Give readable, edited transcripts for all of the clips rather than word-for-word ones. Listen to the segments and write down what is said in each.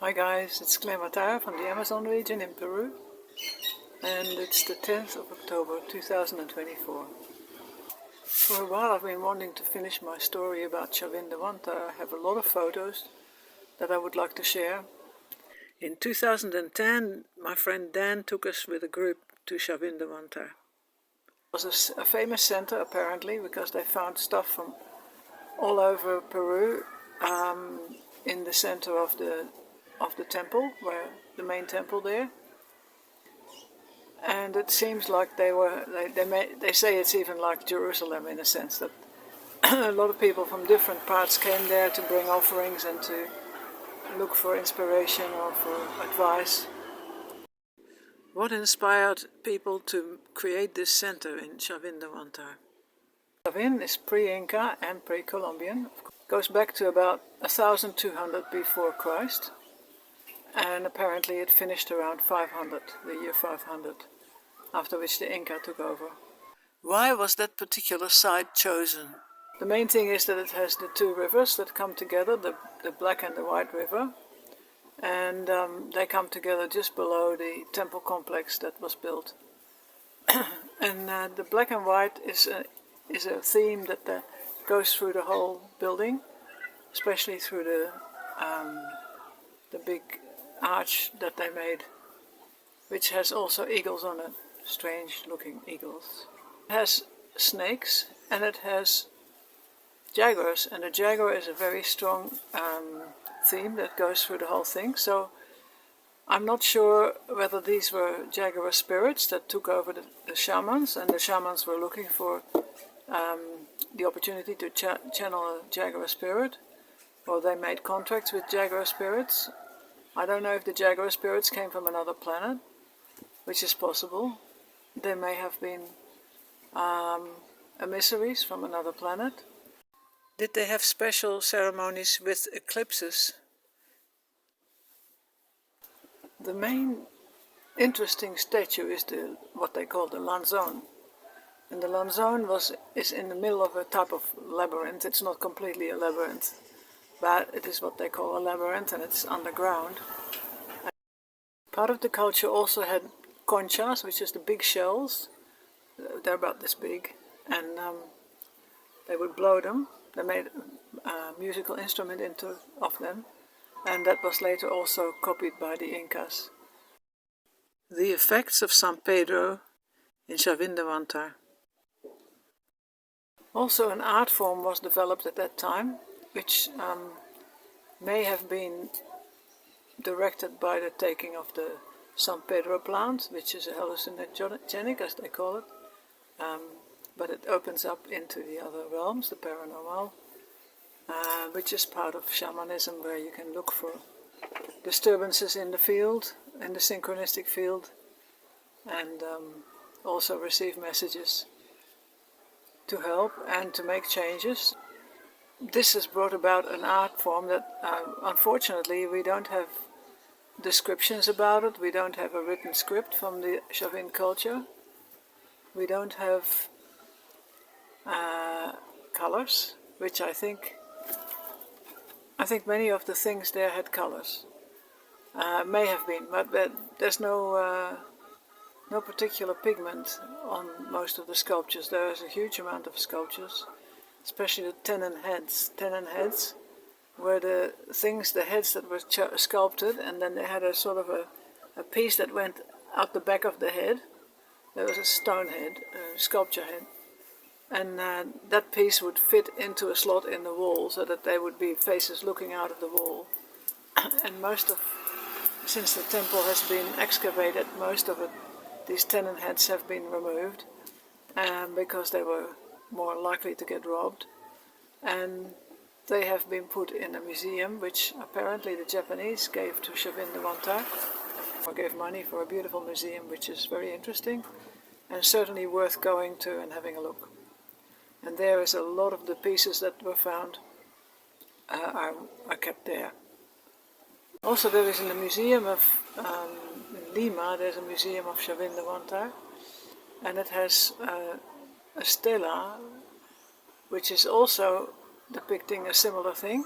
Hi guys, it's Huantar from the Amazon region in Peru, and it's the 10th of October 2024. For a while I've been wanting to finish my story about Chavin de Huantar. I have a lot of photos that I would like to share. In 2010, my friend Dan took us with a group to Chavin de Huantar. It was a famous center apparently, because they found stuff from all over Peru in the center of the temple, where the main temple there, and it seems like they say it's even like Jerusalem, in a sense that a lot of people from different parts came there to bring offerings and to look for inspiration or for advice. What inspired people to create this center in Chavin de Huantar? Chavin is pre-Inca and pre-Columbian. It goes back to about 1200 before Christ. And apparently it finished around 500, the year 500, after which the Inca took over. Why was that particular site chosen? The main thing is that it has the two rivers that come together, the Black and the White River, and they come together just below the temple complex that was built. And the Black and White is a theme that goes through the whole building, especially through the big arch that they made, which has also eagles on it, strange looking eagles. It has snakes and it has jaguars, and the jaguar is a very strong theme that goes through the whole thing. So I'm not sure whether these were jaguar spirits that took over the shamans, and the shamans were looking for the opportunity to channel a jaguar spirit, or they made contracts with jaguar spirits. I don't know if the jaguar spirits came from another planet, which is possible. They may have been emissaries from another planet. Did they have special ceremonies with eclipses? The main interesting statue is what they call the lanzón. And the lanzón is in the middle of a type of labyrinth. It's not completely a labyrinth, but it is what they call a labyrinth, and it's underground. And part of the culture also had conchas, which is the big shells. They're about this big, and they would blow them. They made a musical instrument of them, and that was later also copied by the Incas. The effects of San Pedro in Chavin de Huantar. Also an art form was developed at that time, which may have been directed by the taking of the San Pedro plant, which is a hallucinogenic, as they call it, but it opens up into the other realms, the paranormal, which is part of shamanism, where you can look for disturbances in the field, in the synchronistic field, and also receive messages to help and to make changes. This has brought about an art form that unfortunately we don't have descriptions about it. We don't have a written script from the Chavin culture. We don't have colors, which I think many of the things there had colors. May have been, but there's no particular pigment on most of the sculptures. There is a huge amount of sculptures, especially the tenon heads. Tenon heads were the heads that were sculpted, and then they had a sort of a piece that went out the back of the head. There was a stone head, a sculpture head, and that piece would fit into a slot in the wall, so that there would be faces looking out of the wall. And since the temple has been excavated, most of it, these tenon heads have been removed, because they were more likely to get robbed, and they have been put in a museum, which apparently the Japanese gave to Chavin de Huantar, or gave money for a beautiful museum, which is very interesting and certainly worth going to and having a look. And there is a lot of the pieces that were found are kept there. Also, there is in the museum of in Lima, there's a museum of Chavin de Huantar, and it has a stela, which is also depicting a similar thing.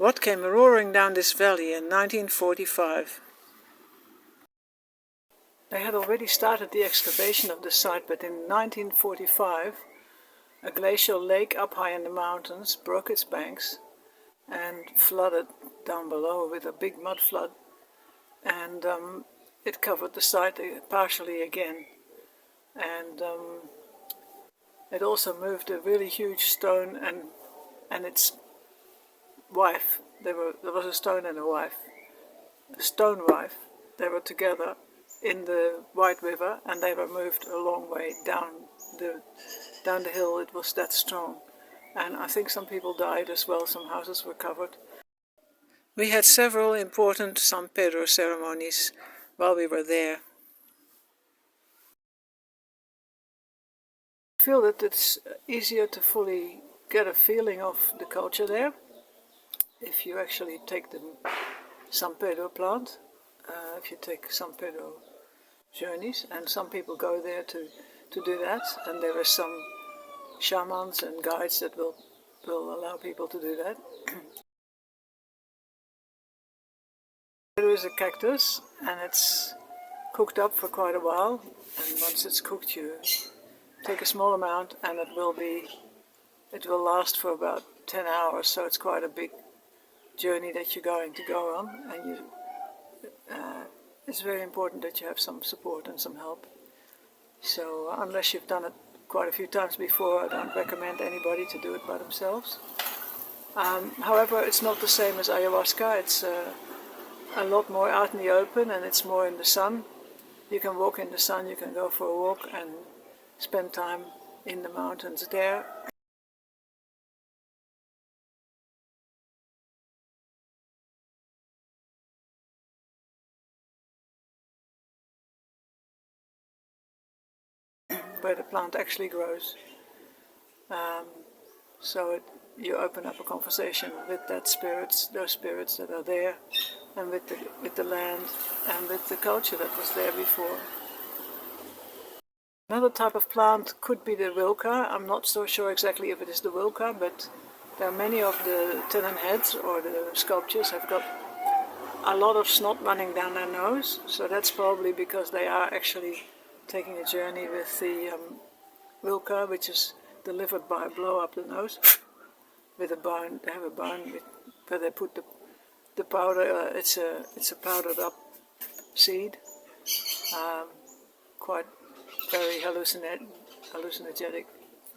What came roaring down this valley in 1945? They had already started the excavation of the site, but in 1945 a glacial lake up high in the mountains broke its banks and flooded down below with a big mud flood, and it covered the site partially again, and it also moved a really huge stone and its wife. There was a stone and a stone wife. They were together in the White River, and they were moved a long way down the hill. It was that strong, and I think some people died as well. Some houses were covered. We had several important San Pedro ceremonies while we were there. I feel that it's easier to fully get a feeling of the culture there if you actually take the San Pedro plant, if you take San Pedro journeys, and some people go there to do that, and there are some shamans and guides that will allow people to do that. There is a cactus, and it's cooked up for quite a while, and once it's cooked you take a small amount, and it will last for about 10 hours, so it's quite a big journey that you're going to go on, and it's very important that you have some support and some help. So unless you've done it quite a few times before, I don't recommend anybody to do it by themselves. However, it's not the same as ayahuasca. It's a lot more out in the open, and it's more in the sun. You can walk in the sun, you can go for a walk and spend time in the mountains there. Where the plant actually grows. So you open up a conversation with those spirits that are there, and with the land and with the culture that was there before. Another type of plant could be the wilca. I'm not so sure exactly if it is the wilca, but there are many of the tenon heads or the sculptures have got a lot of snot running down their nose, so that's probably because they are actually taking a journey with the wilca, which is delivered by a blow up the nose with a bone. They have a bone where they put the powder. It's a powdered up seed, quite very hallucinogenic.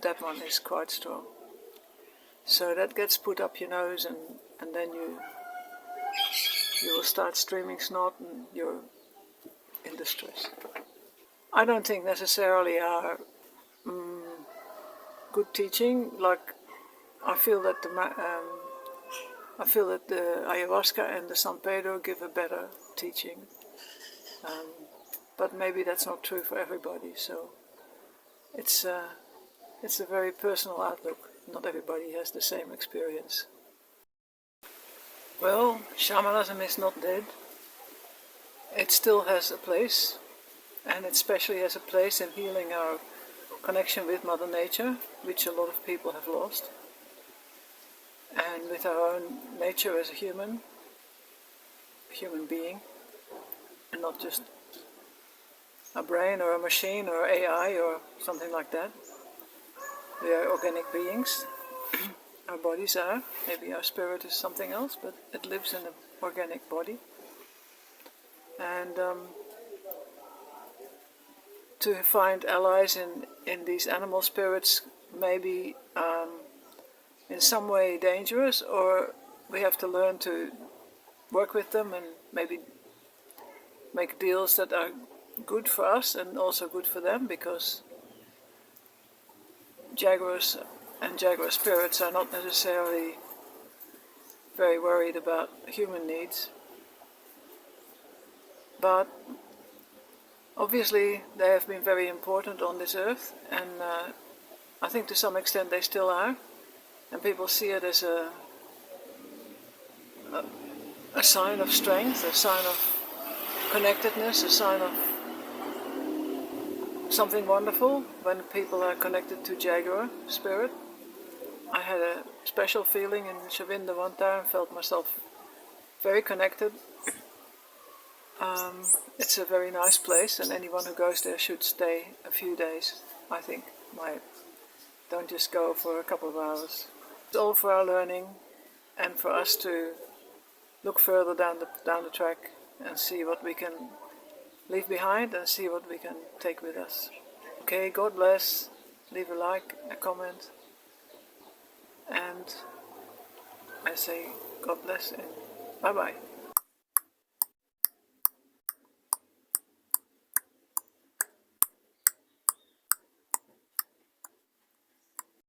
That one is quite strong. So that gets put up your nose, and then you will start streaming snot, and you're in distress. I don't think necessarily are good teaching. Like I feel that the ayahuasca and the San Pedro give a better teaching, but maybe that's not true for everybody. So it's a very personal outlook. Not everybody has the same experience. Well, shamanism is not dead. It still has a place, and it especially has a place in healing our connection with Mother Nature, which a lot of people have lost, and with our own nature as a human being, and not just a brain or a machine or AI or something like that. We are organic beings. Our bodies are. Maybe our spirit is something else, but it lives in an organic body. And to find allies in these animal spirits may be in some way dangerous, or we have to learn to work with them and maybe make deals that are good for us and also good for them, because jaguars and jaguar spirits are not necessarily very worried about human needs. But obviously they have been very important on this earth, and I think to some extent they still are, and people see it as a sign of strength, a sign of connectedness, a sign of something wonderful when people are connected to jaguar spirit. I had special feeling in Chavin de Huantar and felt myself very connected. It's a very nice place, and anyone who goes there should stay a few days, I think. Don't just go for a couple of hours. It's all for our learning and for us to look further down the track and see what we can leave behind and see what we can take with us. Okay, God bless. Leave a like, a comment, and I say God bless and bye-bye.